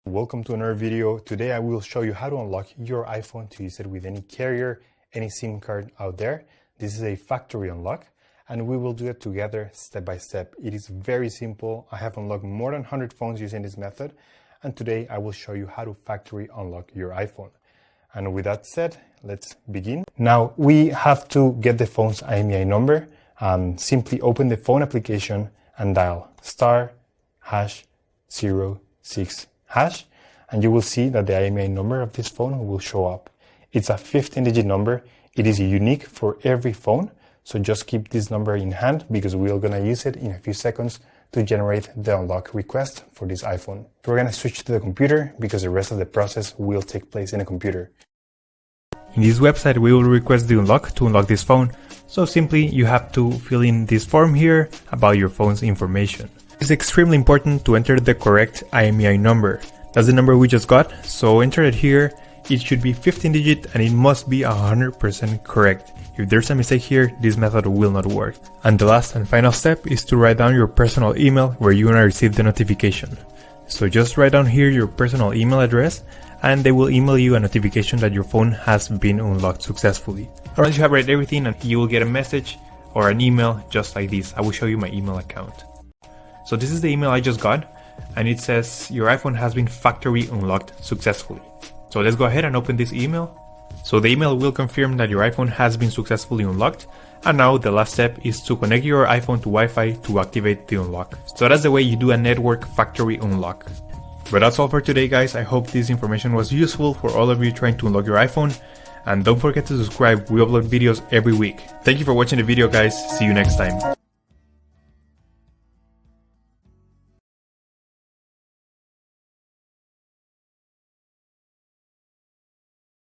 Welcome to another video. Today I will show you how to unlock your iPhone to use it with any carrier, any SIM card out there. This is a factory unlock and we will do it together step by step. It is very simple. I have unlocked more than 100 phones using this method, and today I will show you how to factory unlock your iPhone. And with that said, let's begin. Now we have to get the phone's IMEI number. Simply open the phone application and dial *#06#, and you will see that the IMEI number of this phone will show up. It's a 15-digit number. It is unique for every phone, so just keep this number in hand because we are going to use it in a few seconds to generate the unlock request for this iPhone. So we're going to switch to the computer because the rest of the process will take place in a computer. In this website, we will request the unlock to unlock this phone. So simply, you have to fill in this form here about your phone's information. It's extremely important to enter the correct IMEI number. That's the number we just got, so enter it here. It should be 15-digit and it must be 100% correct. If there's a mistake here, this method will not work. And the last and final step is to write down your personal email where you want to receive the notification. So just write down here your personal email address and they will email you a notification that your phone has been unlocked successfully. Once you have read everything, you will get a message or an email just like this. I will show you my email account. So this is the email I just got, and it says your iPhone has been factory unlocked successfully. So let's go ahead and open this email. So the email will confirm that your iPhone has been successfully unlocked, and now the last step is to connect your iPhone to Wi-Fi to activate the unlock. So that's the way you do a network factory unlock. But that's all for today, guys. I hope this information was useful for all of you trying to unlock your iPhone, and don't forget to subscribe. We upload videos every week. Thank you for watching the video, guys. See you next time.